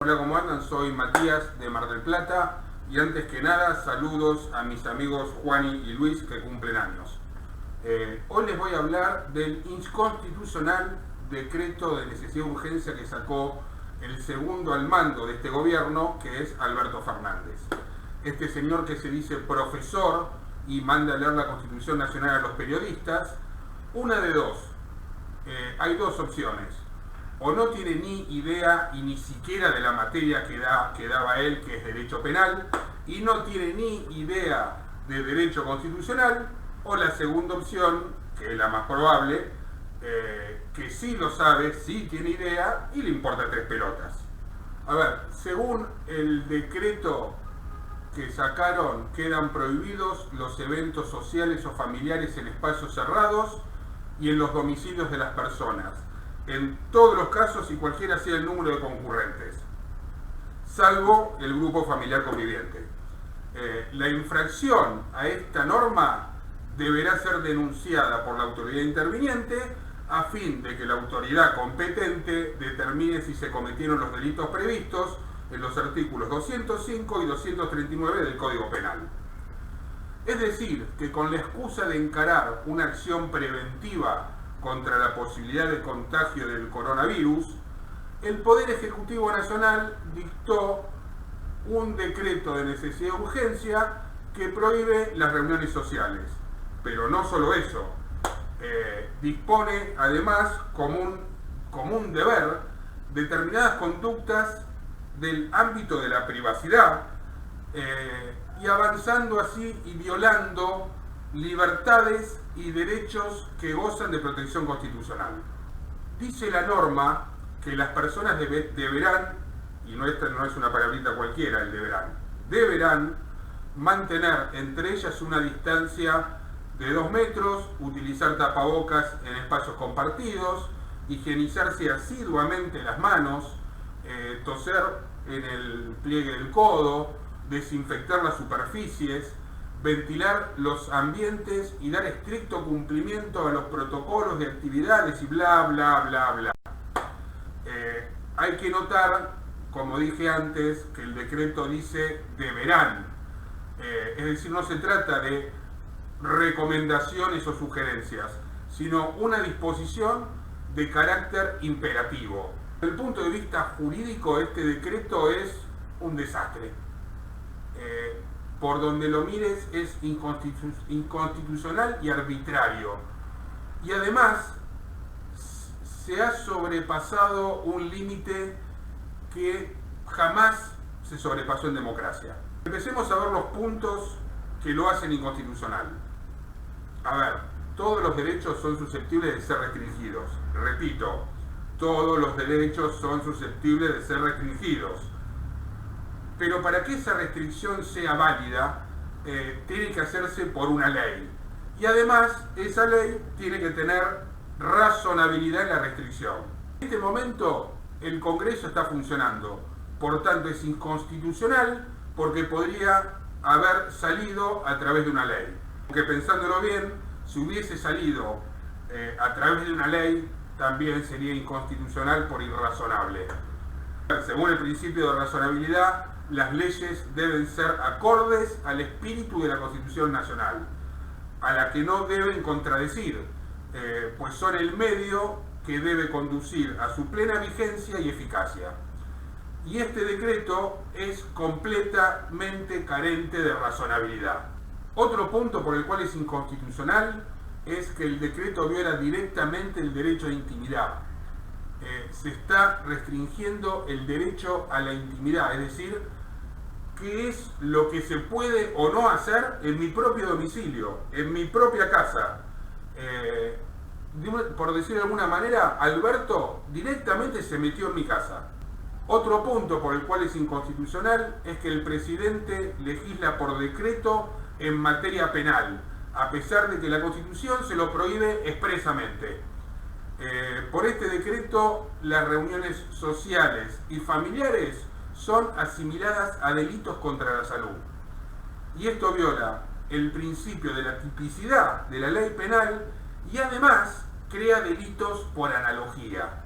Hola, ¿cómo andan? Soy Matías de Mar del Plata y antes que nada saludos a mis amigos Juani y Luis que cumplen años. Hoy les voy a hablar del inconstitucional decreto de necesidad y urgencia que sacó el segundo al mando de este gobierno, que es Alberto Fernández. Este señor que se dice profesor y manda a leer la Constitución Nacional a los periodistas, una de dos. Hay dos opciones. O no tiene ni idea y ni siquiera de la materia que daba él, que es derecho penal, y no tiene ni idea de derecho constitucional, o la segunda opción, que es la más probable, que sí lo sabe, sí tiene idea y le importa tres pelotas. A ver, según el decreto que sacaron, quedan prohibidos los eventos sociales o familiares en espacios cerrados y en los domicilios de las personas, en todos los casos y cualquiera sea el número de concurrentes, salvo el grupo familiar conviviente. La infracción a esta norma deberá ser denunciada por la autoridad interviniente a fin de que la autoridad competente determine si se cometieron los delitos previstos en los artículos 205 y 239 del Código Penal. Es decir, que con la excusa de encarar una acción preventiva contra la posibilidad de contagio del coronavirus, el Poder Ejecutivo Nacional dictó un decreto de necesidad y urgencia que prohíbe las reuniones sociales. Pero no solo eso, dispone además como un deber determinadas conductas del ámbito de la privacidad, y avanzando así y violando libertades y derechos que gozan de protección constitucional. Dice la norma que las personas deberán, y esta no es una palabrita cualquiera, el deberán mantener entre ellas una distancia de 2 metros, utilizar tapabocas en espacios compartidos, higienizarse asiduamente las manos, toser en el pliegue del codo, desinfectar las superficies, ventilar los ambientes y dar estricto cumplimiento a los protocolos de actividades y bla, bla, bla, bla. Hay que notar, como dije antes, que el decreto dice deberán. Es decir, no se trata de recomendaciones o sugerencias, sino una disposición de carácter imperativo. Desde el punto de vista jurídico, este decreto es un desastre. Por donde lo mires es inconstitucional y arbitrario. Y además se ha sobrepasado un límite que jamás se sobrepasó en democracia. Empecemos a ver los puntos que lo hacen inconstitucional. A ver, todos los derechos son susceptibles de ser restringidos. Repito, todos los derechos son susceptibles de ser restringidos. Pero para que esa restricción sea válida, tiene que hacerse por una ley. Y además, esa ley tiene que tener razonabilidad en la restricción. En este momento, el Congreso está funcionando. Por tanto, es inconstitucional porque podría haber salido a través de una ley. Aunque pensándolo bien, si hubiese salido a través de una ley, también sería inconstitucional por irrazonable. Según el principio de razonabilidad, las leyes deben ser acordes al espíritu de la Constitución Nacional, a la que no deben contradecir, pues son el medio que debe conducir a su plena vigencia y eficacia. Y este decreto es completamente carente de razonabilidad. Otro punto por el cual es inconstitucional es que el decreto viola directamente el derecho de intimidad. Se está restringiendo el derecho a la intimidad, es decir, qué es lo que se puede o no hacer en mi propio domicilio, en mi propia casa. Por decirlo de alguna manera, Alberto directamente se metió en mi casa. Otro punto por el cual es inconstitucional es que el presidente legisla por decreto en materia penal, a pesar de que la Constitución se lo prohíbe expresamente. Por este decreto, las reuniones sociales y familiares son asimiladas a delitos contra la salud. Y esto viola el principio de la tipicidad de la ley penal y además crea delitos por analogía.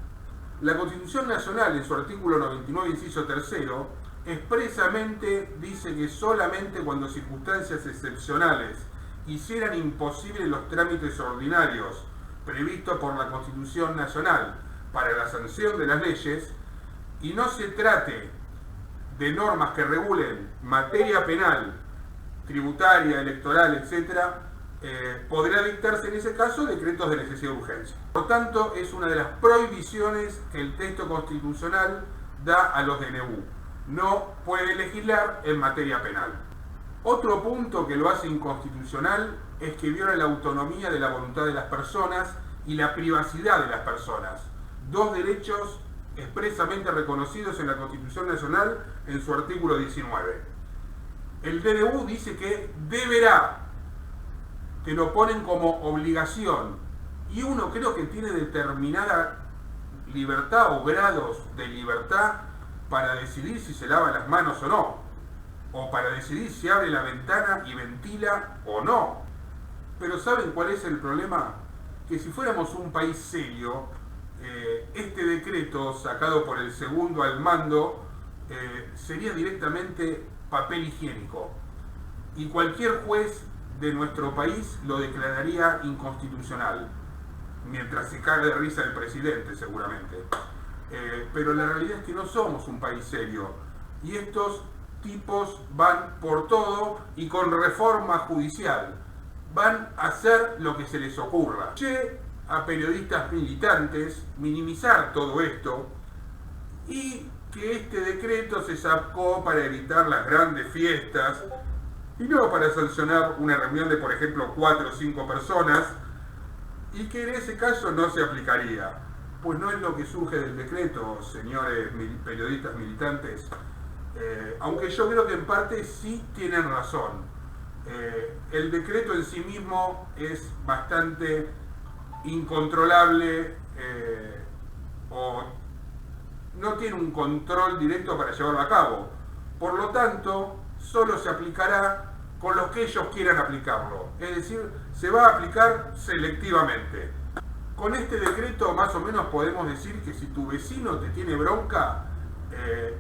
La Constitución Nacional, en su artículo 99, inciso tercero, expresamente dice que solamente cuando circunstancias excepcionales hicieran imposibles los trámites ordinarios previstos por la Constitución Nacional para la sanción de las leyes, y no se trate de normas que regulen materia penal, tributaria, electoral, etc., podrá dictarse en ese caso decretos de necesidad de urgencia. Por tanto, es una de las prohibiciones que el texto constitucional da a los DNU. No puede legislar en materia penal. Otro punto que lo hace inconstitucional es que viola la autonomía de la voluntad de las personas y la privacidad de las personas, dos derechos expresamente reconocidos en la Constitución Nacional en su artículo 19. El DNU dice que deberá, te lo ponen como obligación, y uno creo que tiene determinada libertad o grados de libertad para decidir si se lava las manos o no, o para decidir si abre la ventana y ventila o no. Pero ¿saben cuál es el problema? Que si fuéramos un país serio, este decreto sacado por el segundo al mando sería directamente papel higiénico, y cualquier juez de nuestro país lo declararía inconstitucional, mientras se caga de risa el presidente seguramente. Pero la realidad es que no somos un país serio, y estos tipos van por todo y con reforma judicial van a hacer lo que se les ocurra. A periodistas militantes minimizar todo esto, y que este decreto se sacó para evitar las grandes fiestas y no para sancionar una reunión de, por ejemplo, 4 o 5 personas, y que en ese caso no se aplicaría. Pues no es lo que surge del decreto, señores periodistas militantes, aunque yo creo que en parte sí tienen razón. El decreto en sí mismo es bastante incontrolable, o no tiene un control directo para llevarlo a cabo. Por lo tanto, solo se aplicará con los que ellos quieran aplicarlo. Es decir, se va a aplicar selectivamente. Con este decreto más o menos podemos decir que si tu vecino te tiene bronca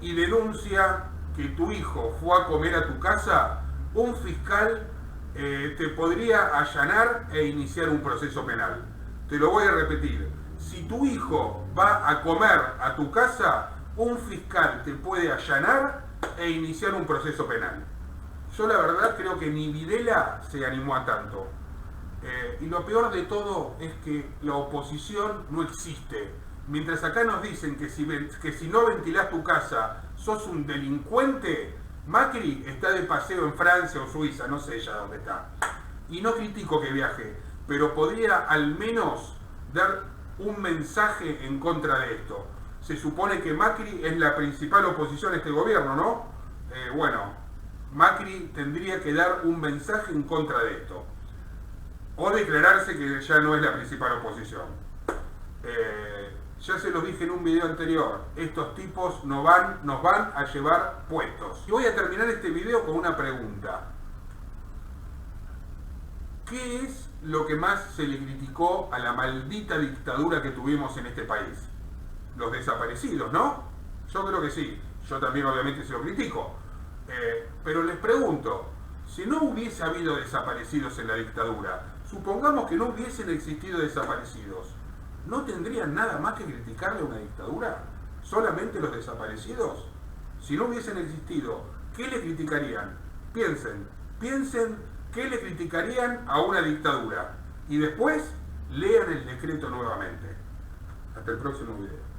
y denuncia que tu hijo fue a comer a tu casa, un fiscal te podría allanar e iniciar un proceso penal. Te lo voy a repetir. Si tu hijo va a comer a tu casa, un fiscal te puede allanar e iniciar un proceso penal. Yo la verdad creo que ni Videla se animó a tanto. Y lo peor de todo es que la oposición no existe. Mientras acá nos dicen que si no ventilás tu casa sos un delincuente, Macri está de paseo en Francia o Suiza, no sé ya dónde está. Y no critico que viaje, pero podría al menos dar un mensaje en contra de esto. Se supone que Macri es la principal oposición a este gobierno, ¿no? Bueno, Macri tendría que dar un mensaje en contra de esto, o declararse que ya no es la principal oposición. Ya se los dije en un video anterior, estos tipos nos van a llevar puestos. Y voy a terminar este video con una pregunta. ¿Qué es lo que más se le criticó a la maldita dictadura que tuvimos en este país? Los desaparecidos, ¿no? Yo creo que sí. Yo también obviamente se lo critico. Pero les pregunto, si no hubiese habido desaparecidos en la dictadura, supongamos que no hubiesen existido desaparecidos, ¿no tendrían nada más que criticarle a una dictadura? ¿Solamente los desaparecidos? Si no hubiesen existido, ¿qué le criticarían? Piensen qué le criticarían a una dictadura. Y después lean el decreto nuevamente. Hasta el próximo video.